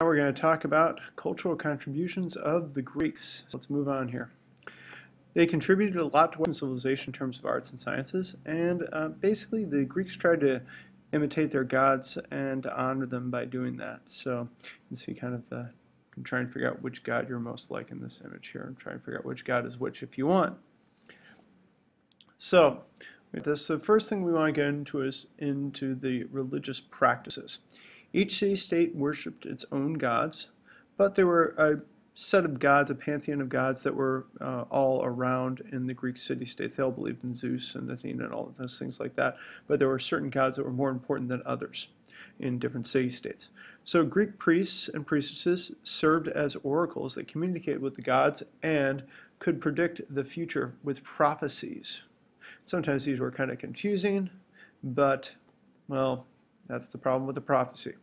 Now we're going to talk about cultural contributions of the Greeks. Let's move on here. They contributed a lot to Western civilization in terms of arts and sciences, and basically the Greeks tried to imitate their gods and honor them by doing that. So you can see kind of the, you can try and figure out which god you're most like in this image here, and try and figure out which god is which if you want. So the first thing we want to get into is into the religious practices. Each city-state worshipped its own gods, but there were a set of gods, a pantheon of gods that were all around in the Greek city-states. They all believed in Zeus and Athena and all of those things like that, but there were certain gods that were more important than others in different city-states. So Greek priests and priestesses served as oracles that communicated with the gods and could predict the future with prophecies. Sometimes these were kind of confusing, but, well, that's the problem with the prophecy.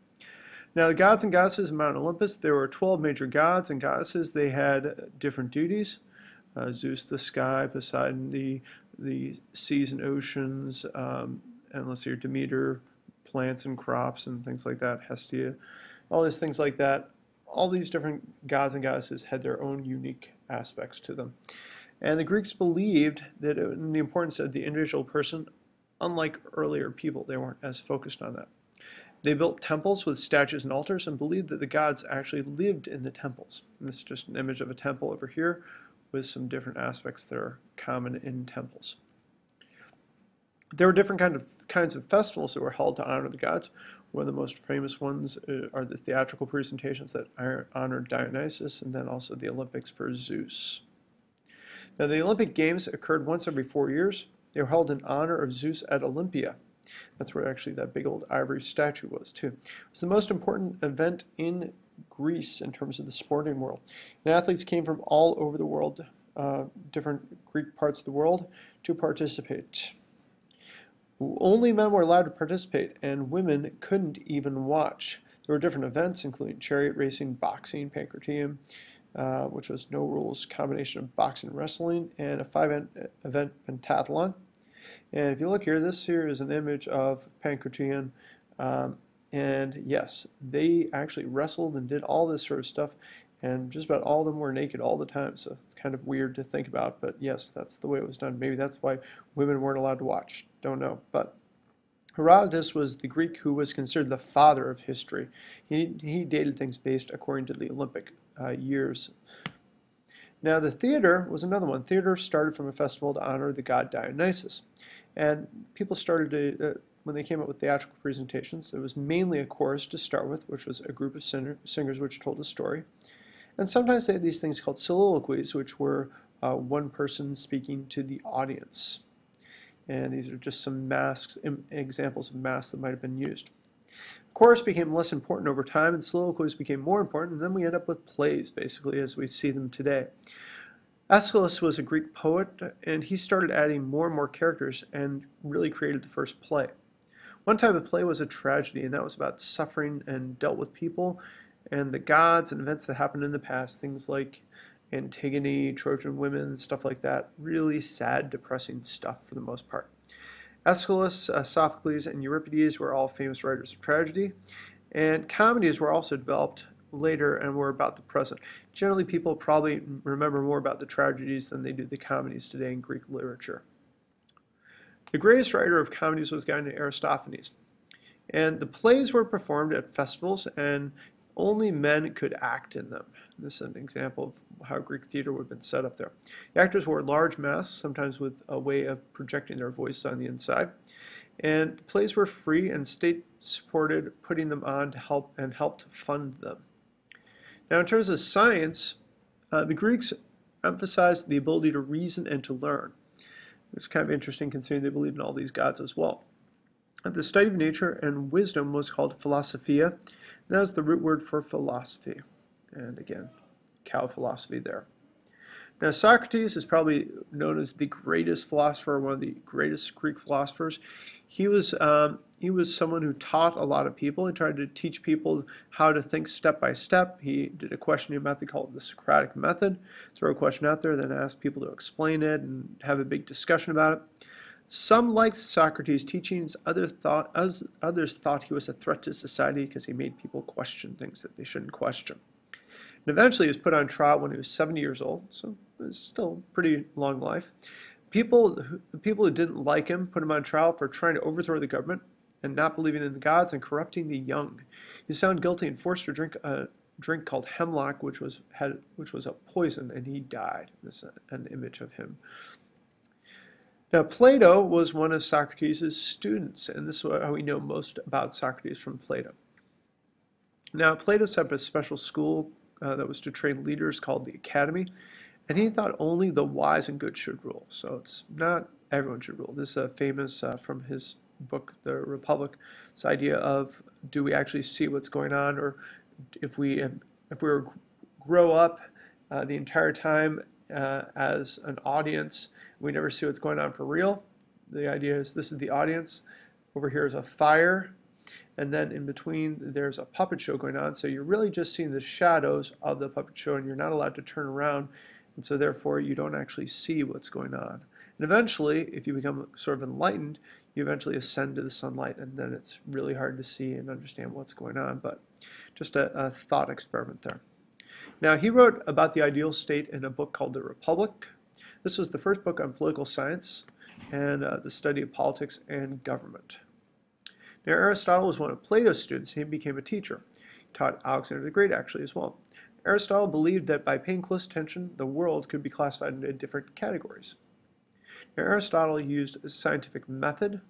Now, the gods and goddesses of Mount Olympus, there were 12 major gods and goddesses. They had different duties. Zeus, the sky; Poseidon, the seas and oceans; and let's see, Demeter, plants and crops and things like that; Hestia, all these things like that. All these different gods and goddesses had their own unique aspects to them. And the Greeks believed that in the importance of the individual person, unlike earlier people, they weren't as focused on that. They built temples with statues and altars and believed that the gods actually lived in the temples. And this is just an image of a temple over here with some different aspects that are common in temples. There were different kinds of festivals that were held to honor the gods. One of the most famous ones are the theatrical presentations that honored Dionysus, and then also the Olympics for Zeus. Now, the Olympic Games occurred once every 4 years. They were held in honor of Zeus at Olympia. That's where actually that big old ivory statue was, too. It was the most important event in Greece in terms of the sporting world. And athletes came from all over the world, different Greek parts of the world, to participate. Only men were allowed to participate, and women couldn't even watch. There were different events, including chariot racing, boxing, pancratium, which was no rules combination of boxing and wrestling, and a 5-event pentathlon. And if you look here, this here is an image of pancratium, and yes, they actually wrestled and did all this sort of stuff, and just about all of them were naked all the time, so it's kind of weird to think about, but yes, that's the way it was done. Maybe that's why women weren't allowed to watch, don't know. But Herodotus was the Greek who was considered the father of history. He dated things based according to the Olympic years. Now, the theater was another one. Theater started from a festival to honor the god Dionysus. And people started to, when they came up with theatrical presentations, there was mainly a chorus to start with, which was a group of singers which told a story. And sometimes they had these things called soliloquies, which were one person speaking to the audience. And these are just some examples of masks that might have been used. Chorus became less important over time, and soliloquies became more important, and then we end up with plays, basically, as we see them today. Aeschylus was a Greek poet, and he started adding more and more characters and really created the first play. One type of play was a tragedy, and that was about suffering and dealt with people and the gods and events that happened in the past, things like Antigone, Trojan women, stuff like that. Really sad, depressing stuff for the most part. Aeschylus, Sophocles, and Euripides were all famous writers of tragedy, and comedies were also developed later and were about the present. Generally, people probably remember more about the tragedies than they do the comedies today in Greek literature. The greatest writer of comedies was a guy named Aristophanes, and the plays were performed at festivals, and only men could act in them. This is an example of how Greek theater would have been set up there. The actors wore large masks, sometimes with a way of projecting their voice on the inside. And the plays were free, and state supported putting them on to helped fund them. Now, in terms of science, the Greeks emphasized the ability to reason and to learn. It's kind of interesting considering they believed in all these gods as well. The study of nature and wisdom was called philosophia. That was the root word for philosophy. And again, cow philosophy there. Now, Socrates is probably known as the greatest philosopher, one of the greatest Greek philosophers. He was someone who taught a lot of people. He tried to teach people how to think step by step. He did a questioning method called the Socratic method. Throw a question out there, then ask people to explain it and have a big discussion about it. Some liked Socrates' teachings, others thought he was a threat to society because he made people question things that they shouldn't question. And eventually he was put on trial when he was 70 years old, so it was still a pretty long life. The people who didn't like him put him on trial for trying to overthrow the government and not believing in the gods and corrupting the young. He was found guilty and forced to drink a drink called hemlock, which was a poison, and he died. This is an image of him. Now, Plato was one of Socrates' students, and this is how we know most about Socrates from Plato. Now, Plato set up a special school that was to train leaders called the Academy, and he thought only the wise and good should rule. So it's not everyone should rule. This is famous from his book, The Republic. This idea of, do we actually see what's going on, or if we grow up the entire time as an audience, we never see what's going on for real. The idea is this is the audience, over here is a fire, and then in between there's a puppet show going on, so you're really just seeing the shadows of the puppet show, and you're not allowed to turn around, and so therefore you don't actually see what's going on. And eventually, if you become sort of enlightened, you eventually ascend to the sunlight, and then it's really hard to see and understand what's going on, but just a thought experiment there. Now, he wrote about the ideal state in a book called The Republic. This was the first book on political science and the study of politics and government. Now, Aristotle was one of Plato's students, and he became a teacher. He taught Alexander the Great, actually, as well. Aristotle believed that by paying close attention, the world could be classified into different categories. Now, Aristotle used a scientific method,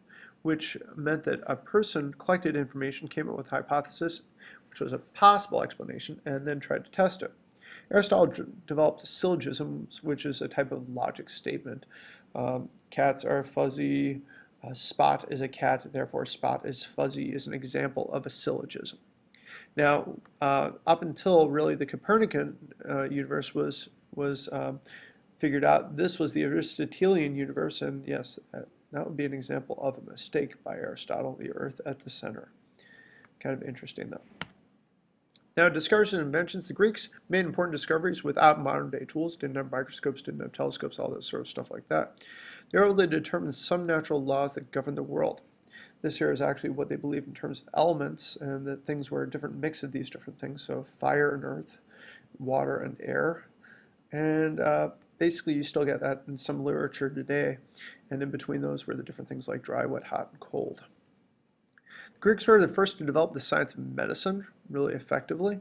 which meant that a person collected information, came up with a hypothesis, which was a possible explanation, and then tried to test it. Aristotle developed syllogisms, which is a type of logic statement. Cats are fuzzy, Spot is a cat, therefore Spot is fuzzy is an example of a syllogism. Now, up until really the Copernican universe was figured out, this was the Aristotelian universe, and yes, that would be an example of a mistake by Aristotle, the Earth at the center. Kind of interesting, though. Now, discoveries and inventions. The Greeks made important discoveries without modern-day tools. Didn't have microscopes, didn't have telescopes, all that sort of stuff like that. They were able to determine some natural laws that govern the world. This here is actually what they believe in terms of elements, and that things were a different mix of these different things. So fire and earth, water and air. And basically you still get that in some literature today. And in between those were the different things like dry, wet, hot, and cold. The Greeks were the first to develop the science of medicine really effectively.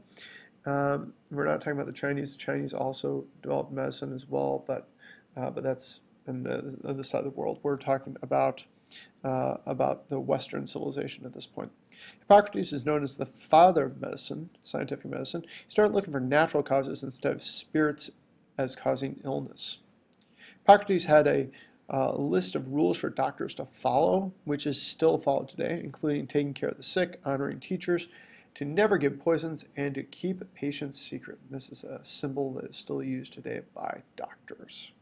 We're not talking about the Chinese. The Chinese also developed medicine as well, but that's on the other side of the world. We're talking about the Western civilization at this point. Hippocrates is known as the father of medicine, scientific medicine. He started looking for natural causes instead of spirits as causing illness. Hippocrates had a list of rules for doctors to follow, which is still followed today, including taking care of the sick, honoring teachers, to never give poisons, and to keep patients secret. This is a symbol that is still used today by doctors.